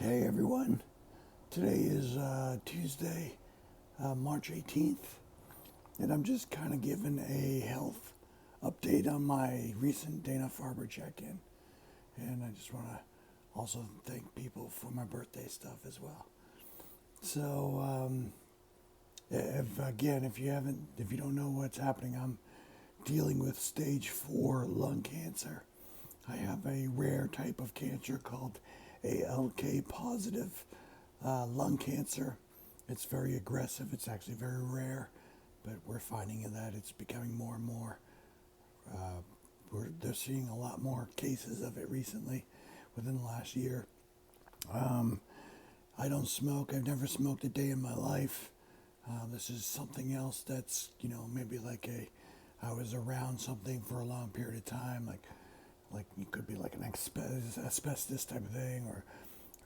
Hey everyone, today is Tuesday, March 18th, and I'm just kind of giving a health update on my recent Dana-Farber check-in. And I just want to also thank people for my birthday stuff as well. So, if you don't know what's happening, I'm dealing with stage 4 lung cancer. I have a rare type of cancer called ALK positive lung cancer. It's very aggressive. It's actually very rare, but we're finding that it's becoming more and more. They're seeing a lot more cases of it recently within the last year. I don't smoke. I've never smoked a day in my life. This is something else that's, maybe I was around something for a long period of time, like it could be like an asbestos type of thing, or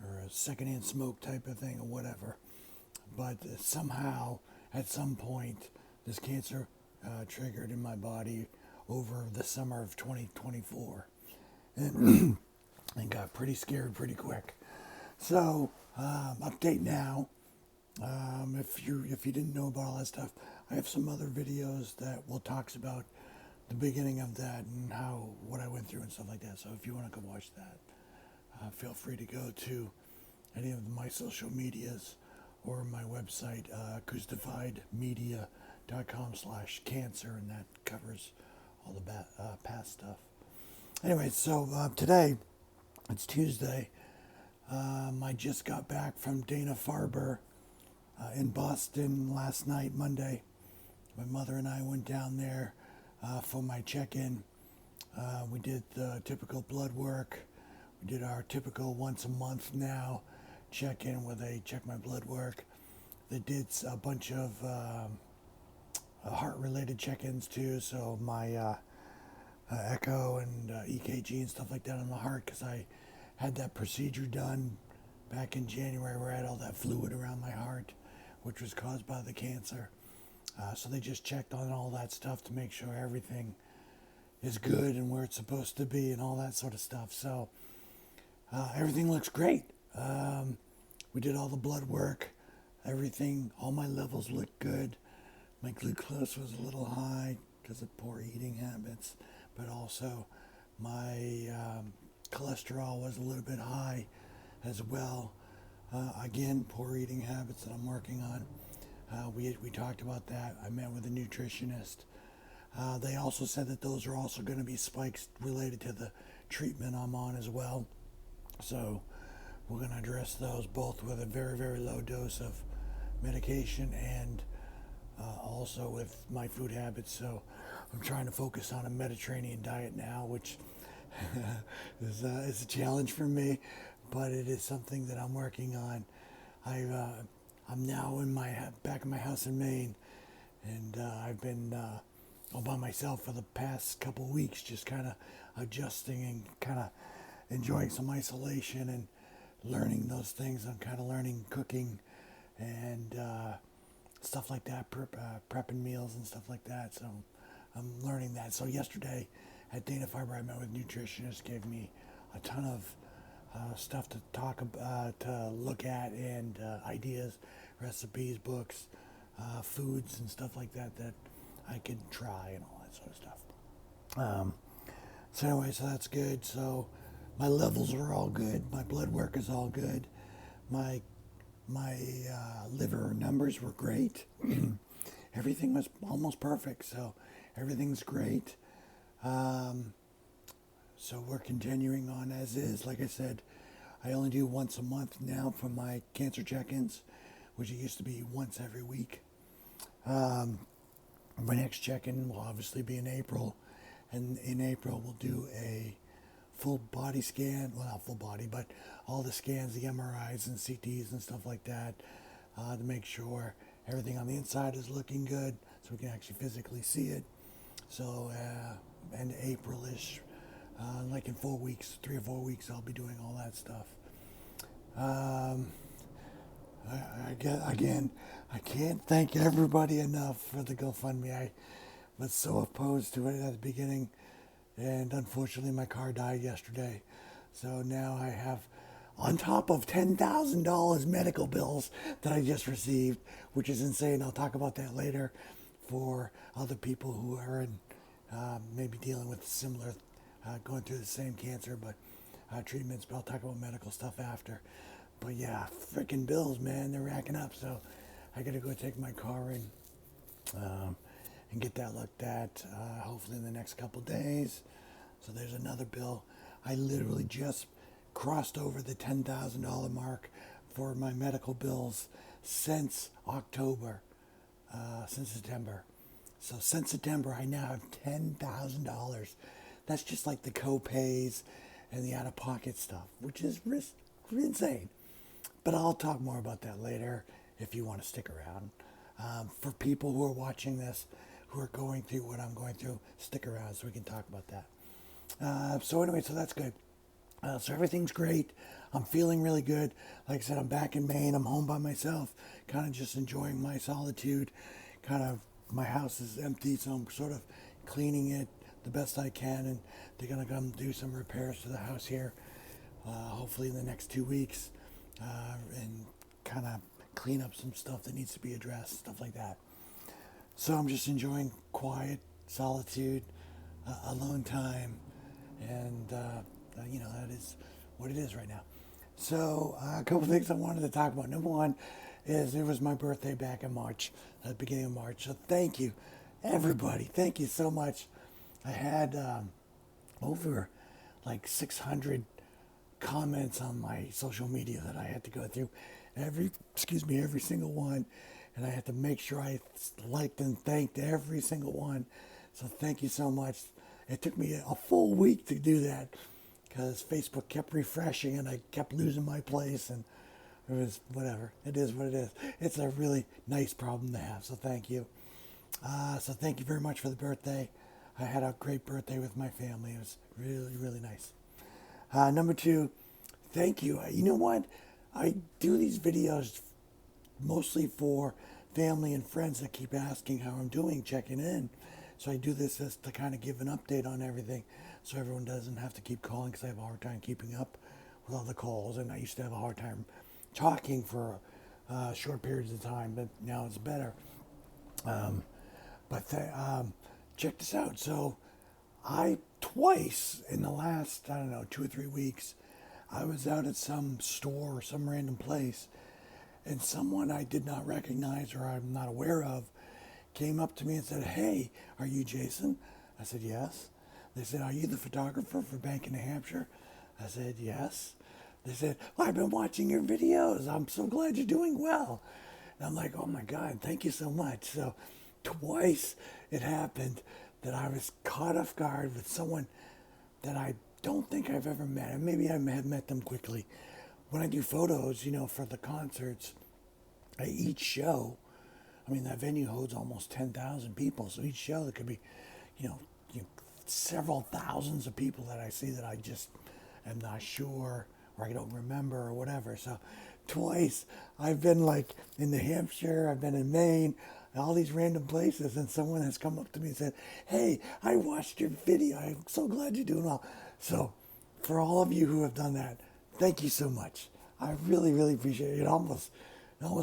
a secondhand smoke type of thing, or whatever. But somehow, at some point, this cancer triggered in my body over the summer of 2024, and and got pretty scared pretty quick. So, update now. If you didn't know about all that stuff, I have some other videos that will talks about the beginning of that and what I went through and stuff like that. So if you want to go watch that, feel free to go to any of my social medias or my website, acoustifiedmedia.com/cancer, and that covers all the past stuff. Anyway, so today, it's Tuesday. I just got back from Dana-Farber in Boston last night, Monday. My mother and I went down there for my check-in. We did the typical blood work. We did our typical once a month now check-in where they check my blood work. They did a bunch of heart-related check-ins too, so my echo and EKG and stuff like that on the heart, because I had that procedure done back in January where I had all that fluid around my heart, which was caused by the cancer. So they just checked on all that stuff to make sure everything is good and where it's supposed to be and all that sort of stuff. So everything looks great. We did all the blood work. Everything, all my levels looked good. My glucose was a little high because of poor eating habits, but also my cholesterol was a little bit high as well. Again, poor eating habits that I'm working on. We talked about that. I met with a nutritionist. They also said that those are also going to be spikes related to the treatment I'm on as well. So we're going to address those both with a very, very low dose of medication and also with my food habits. So I'm trying to focus on a Mediterranean diet now, which is a challenge for me, but it is something that I'm working on. I'm now back in my house in Maine, and I've been all by myself for the past couple of weeks, just kind of adjusting and kind of enjoying some isolation and learning those things. I'm kind of learning cooking and stuff like that, prepping meals and stuff like that. So I'm learning that. So yesterday at Dana-Farber, I met with a nutritionist, gave me a ton of stuff to talk about, to look at, and ideas, recipes, books, foods, and stuff like that I could try and all that sort of stuff. So anyway, so that's good. So my levels are all good. My blood work is all good. My liver numbers were great. Everything was almost perfect. So everything's great. So we're continuing on as is. Like I said, I only do once a month now for my cancer check-ins, which it used to be once every week. My next check-in will obviously be in April, and in April we'll do a full body scan. Well, not full body, but all the scans, the MRIs and CTs and stuff like that, to make sure everything on the inside is looking good, so we can actually physically see it. So, and April-ish, like in 4 weeks, 3 or 4 weeks, I'll be doing all that stuff. I can't thank everybody enough for the GoFundMe. I was so opposed to it at the beginning, and unfortunately my car died yesterday. So now I have on top of $10,000 medical bills that I just received, which is insane. I'll talk about that later for other people who are in, maybe dealing with similar, going through the same cancer, but treatments. But I'll talk about medical stuff after. But yeah, freaking bills, man, they're racking up. So I got to go take my car in and get that looked at, hopefully in the next couple days. So there's another bill. I literally just crossed over the $10,000 mark for my medical bills since October, since September. So since September, I now have $10,000. That's just like the co-pays and the out-of-pocket stuff, which is insane. But I'll talk more about that later if you want to stick around. For people who are watching this, who are going through what I'm going through, stick around so we can talk about that. So anyway, so that's good. So everything's great. I'm feeling really good. Like I said, I'm back in Maine. I'm home by myself, kind of just enjoying my solitude. Kind of, my house is empty, so I'm sort of cleaning it the best I can. And they're going to come do some repairs to the house here, hopefully in the next 2 weeks, and kind of clean up some stuff that needs to be addressed, stuff like that. So I'm just enjoying quiet, solitude, alone time, and that is what it is right now. So a couple things I wanted to talk about. Number one is it was my birthday back in March, at the beginning of March. So thank you, everybody. Thank you so much. I had over like 600 comments on my social media that I had to go through every single one, and I had to make sure I liked and thanked every single one. So thank you so much. It took me a full week to do that because Facebook kept refreshing and I kept losing my place, and it was whatever. It is what it is. It's a really nice problem to have, so thank you. So thank you very much for the birthday. I had a great birthday with my family. It was really, really nice. Number two, thank you. You know what? I do these videos mostly for family and friends that keep asking how I'm doing, checking in. So I do this as to kind of give an update on everything so everyone doesn't have to keep calling, because I have a hard time keeping up with all the calls, and I used to have a hard time talking for short periods of time, but now it's better. Check this out. So I twice in the last, 2 or 3 weeks, I was out at some store or some random place, and someone I did not recognize or I'm not aware of came up to me and said, "Hey, are you Jason?" I said, "Yes." They said, "Are you the photographer for Bank in New Hampshire?" I said, "Yes." They said, "Well, I've been watching your videos. I'm so glad you're doing well." And I'm like, "Oh my God, thank you so much." So twice it happened that I was caught off guard with someone that I don't think I've ever met. And maybe I have met them quickly. When I do photos, for the concerts, each show, that venue holds almost 10,000 people. So each show, there could be, you know, several thousands of people that I see that I just am not sure or I don't remember or whatever. So twice I've been like in New Hampshire, I've been in Maine, all these random places, and someone has come up to me and said, "Hey, I watched your video. I'm so glad you're doing well." So for all of you who have done that, thank you so much. I really, really appreciate it. It almost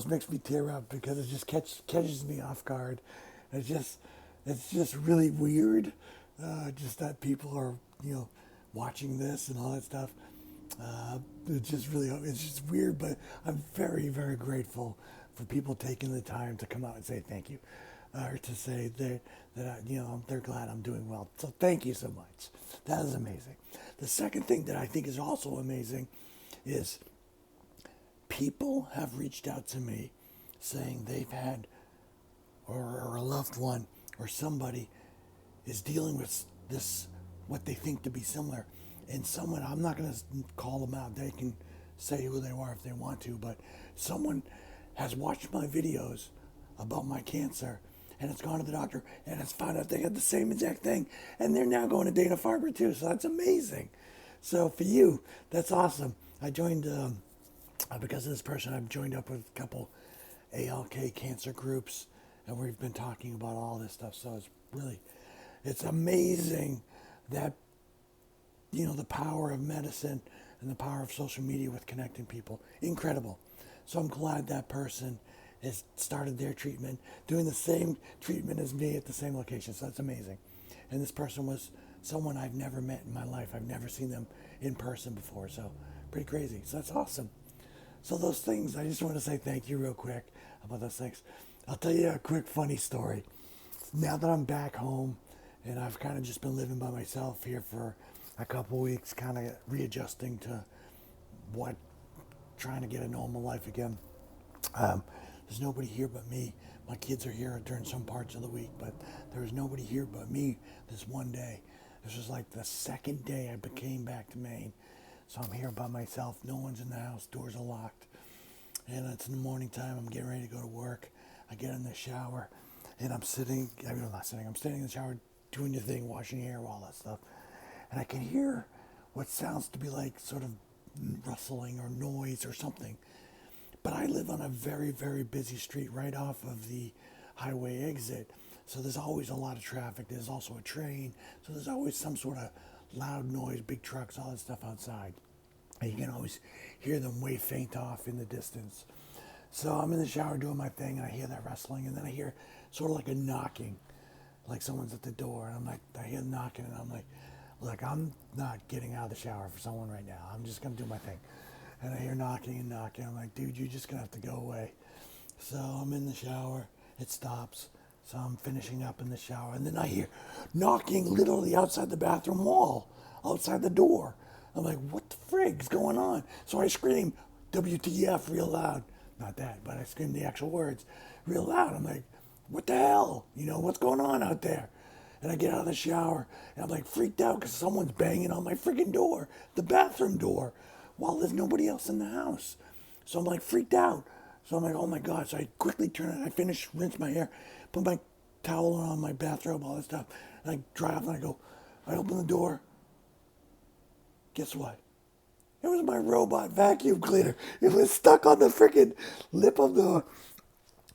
makes me tear up because it just catches me off guard. It's just really weird, just that people are, watching this and all that stuff. It's just weird, but I'm very, very grateful for people taking the time to come out and say thank you, or to say they're glad I'm doing well. So thank you so much. That is amazing. The second thing that I think is also amazing is people have reached out to me saying they've had, or a loved one or somebody is dealing with this, what they think to be similar. And someone, I'm not going to call them out, they can say who they are if they want to, but someone has watched my videos about my cancer and it's gone to the doctor and it's found out they had the same exact thing, and they're now going to Dana-Farber too. So that's amazing. So for you, that's awesome. I joined, because of this person, I've joined up with a couple ALK cancer groups, and we've been talking about all this stuff. So it's amazing that, the power of medicine and the power of social media with connecting people. Incredible. So I'm glad that person has started their treatment, doing the same treatment as me at the same location. So that's amazing. And this person was someone I've never met in my life. I've never seen them in person before. So pretty crazy. So that's awesome. So those things, I just want to say thank you real quick about those things. I'll tell you a quick funny story. Now that I'm back home and I've kind of just been living by myself here for a couple weeks, kind of readjusting to what, trying to get a normal life again. There's nobody here but me. My kids are here during some parts of the week, but there was nobody here but me this one day. This was like the second day I came back to Maine. So I'm here by myself. No one's in the house. Doors are locked. And it's in the morning time. I'm getting ready to go to work. I get in the shower and I'm sitting, I'm not sitting, I'm standing in the shower doing the thing, washing hair, all that stuff. And I can hear what sounds to be like sort of rustling or noise or something. But I live on a very, very busy street right off of the highway exit. So there's always a lot of traffic. There's also a train. So there's always some sort of loud noise, big trucks, all that stuff outside. And you can always hear them way faint off in the distance. So I'm in the shower doing my thing, and I hear that rustling, and then I hear sort of like a knocking, like someone's at the door. And I'm like, I hear knocking, and I'm like, look, I'm not getting out of the shower for someone right now. I'm just going to do my thing. And I hear knocking and knocking. I'm like, dude, you're just going to have to go away. So I'm in the shower. It stops. So I'm finishing up in the shower. And then I hear knocking literally outside the bathroom wall, outside the door. I'm like, what the frig's going on? So I scream, WTF, real loud. Not that, but I scream the actual words real loud. I'm like, what the hell? You know, what's going on out there? And I get out of the shower, and I'm like freaked out because someone's banging on my freaking door, the bathroom door, while there's nobody else in the house. So I'm like freaked out. So I'm like, oh my God. So I quickly turn it, I finish, rinse my hair, put my towel on, my bathrobe, all that stuff. And I dry off and I go, I open the door. Guess what? It was my robot vacuum cleaner. It was stuck on the freaking lip of the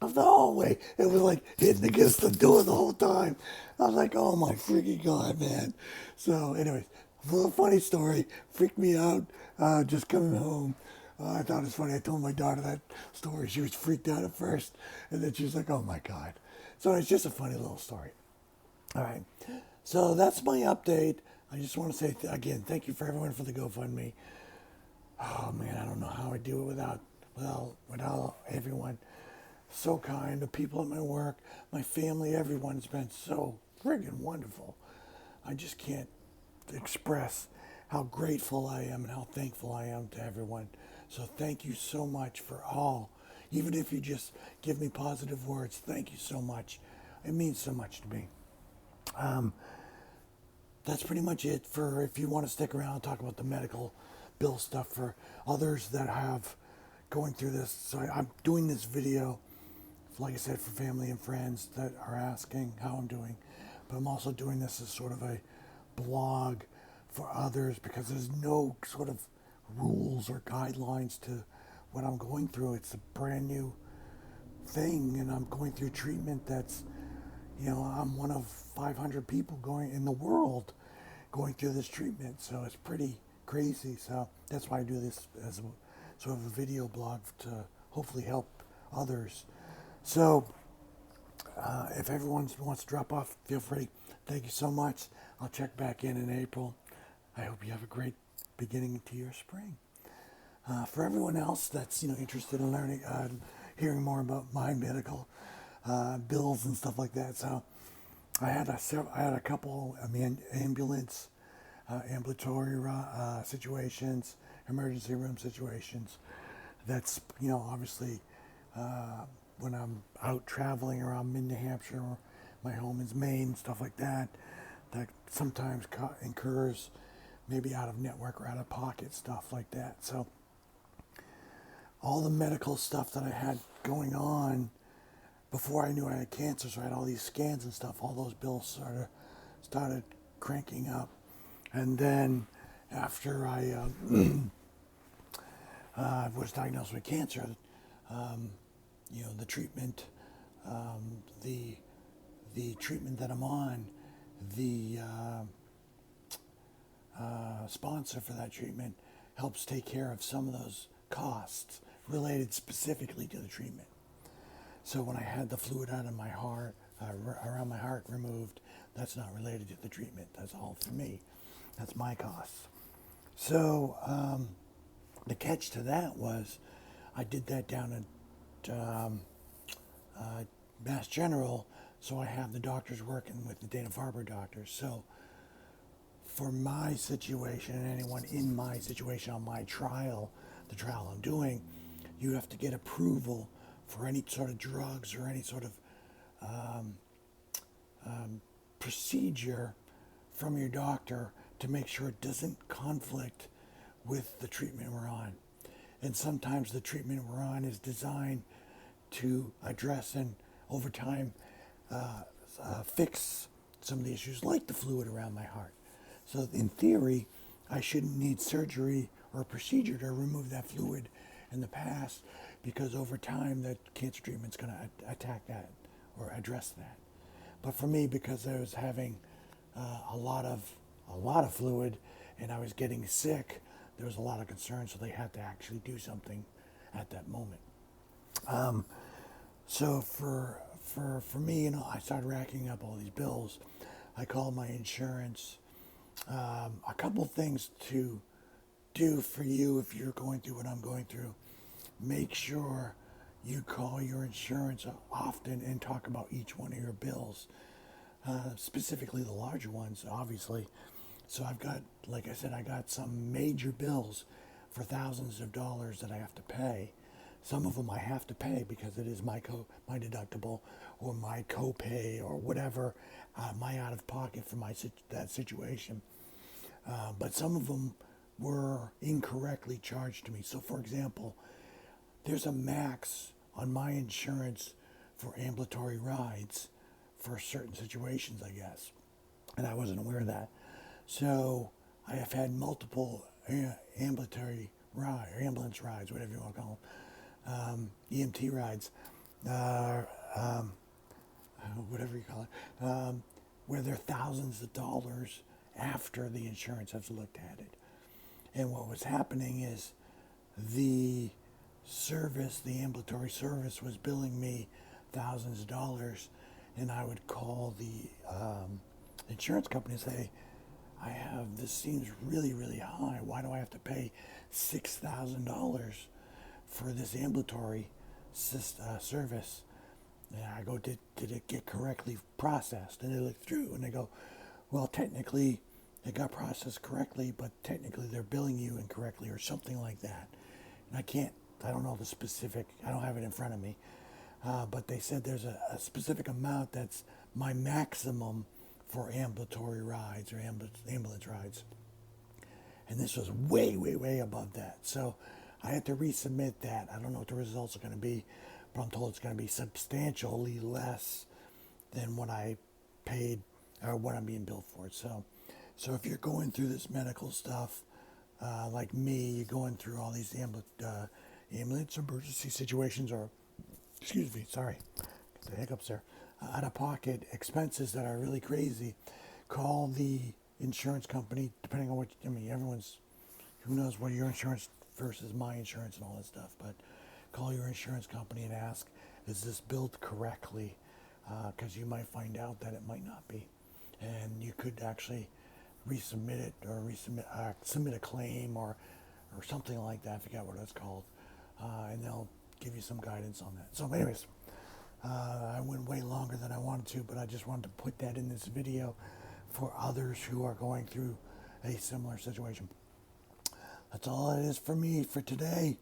hallway. It was like hitting against the door the whole time. I was like, oh my freaking God, man. So anyways, a little funny story. Freaked me out just coming home. I thought it was funny. I told my daughter that story. She was freaked out at first. And then she was like, oh my God. So it's just a funny little story. All right. So that's my update. I just want to say, again, thank you for everyone for the GoFundMe. Oh man, I don't know how I do it without everyone. So kind. The people at my work, my family, everyone's been so friggin' wonderful. I just can't express how grateful I am and how thankful I am to everyone. So thank you so much for all. Even if you just give me positive words, thank you so much. It means so much to me. That's pretty much it for if you want to stick around and talk about the medical bill stuff for others that have going through this. So I'm doing this video, like I said, for family and friends that are asking how I'm doing. But I'm also doing this as sort of a blog for others because there's no sort of rules or guidelines to what I'm going through. It's a brand new thing, and I'm going through treatment that's, you know, I'm one of 500 people going in the world going through this treatment. So it's pretty crazy. So that's why I do this as a sort of a video blog to hopefully help others. So if everyone wants to drop off, feel free. Thank you so much. I'll check back in April. I hope you have a great beginning to your spring. For everyone else that's interested in learning, hearing more about my medical bills and stuff like that. So I had a couple ambulatory situations, emergency room situations. That's obviously when I'm out traveling around mid New Hampshire, my home is Maine, stuff like that. That sometimes incurs maybe out of network or out of pocket stuff like that. So all the medical stuff that I had going on before I knew I had cancer, so I had all these scans and stuff, all those bills started cranking up. And then after I was diagnosed with cancer, the treatment, the treatment that I'm on, the sponsor for that treatment helps take care of some of those costs related specifically to the treatment. So when I had the fluid out of my heart, around my heart removed, that's not related to the treatment. That's all for me. That's my costs. So the catch to that was I did that down at Mass General, so I have the doctors working with the Dana-Farber doctors. So for my situation and anyone in my situation on my trial, the trial I'm doing, you have to get approval for any sort of drugs or any sort of procedure from your doctor to make sure it doesn't conflict with the treatment we're on. And sometimes the treatment we're on is designed to address and over time fix some of the issues like the fluid around my heart. So in theory, I shouldn't need surgery or a procedure to remove that fluid in the past, because over time that cancer treatment's going to attack that or address that. But for me, because I was having a lot of fluid and I was getting sick, there was a lot of concern, so they had to actually do something at that moment. So for me, I started racking up all these bills. I called my insurance. A couple things to do for you if you're going through what I'm going through. Make sure you call your insurance often and talk about each one of your bills, specifically the larger ones, obviously. So I've got, like I said, I got some major bills for thousands of dollars that I have to pay. Some of them I have to pay because it is my deductible or my copay or whatever, my out of pocket for that situation. But some of them were incorrectly charged to me. So, for example, there's a max on my insurance for ambulatory rides for certain situations, I guess, and I wasn't aware of that. So I have had multiple ambulatory ride or ambulance rides, whatever you want to call them, EMT rides, whatever you call it, where they're thousands of dollars after the insurance has looked at it. And what was happening is the service, the ambulatory service, was billing me thousands of dollars, and I would call the insurance company and say, this seems really, really high. Why do I have to pay $6,000 for this ambulatory service? And I go, did it get correctly processed? And they look through and they go, well, technically it got processed correctly, but technically they're billing you incorrectly or something like that. And I don't know the specific, I don't have it in front of me. But they said there's a specific amount that's my maximum for ambulatory rides or ambulance rides. And this was way, way, way above that. So I had to resubmit that. I don't know what the results are going to be, but I'm told it's going to be substantially less than what I paid or what I'm being billed for. So if you're going through this medical stuff, like me, you're going through all these ambulance emergency situations, or, excuse me, sorry, got the hiccups there, out-of-pocket expenses that are really crazy, call the insurance company, depending on who knows what your insurance versus my insurance and all that stuff, but call your insurance company and ask, is this billed correctly? Because you might find out that it might not be. And you could actually resubmit it or submit a claim or something like that. I forget what it's called. And they'll give you some guidance on that. So anyways, I went way longer than I wanted to, but I just wanted to put that in this video for others who are going through a similar situation. That's all it is for me for today.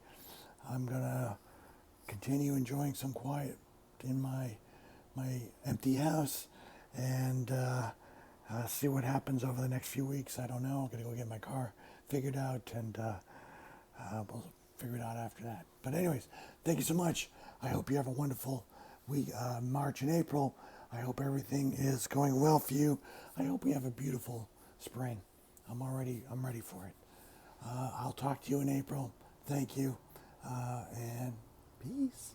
I'm going to continue enjoying some quiet in my empty house and see what happens over the next few weeks. I don't know. I'm going to go get my car figured out, and we'll figure it out after that. But anyways, thank you so much. I hope you have a wonderful week, March and April. I hope everything is going well for you. I hope we have a beautiful spring. I'm ready for it. I'll talk to you in April. Thank you, and peace.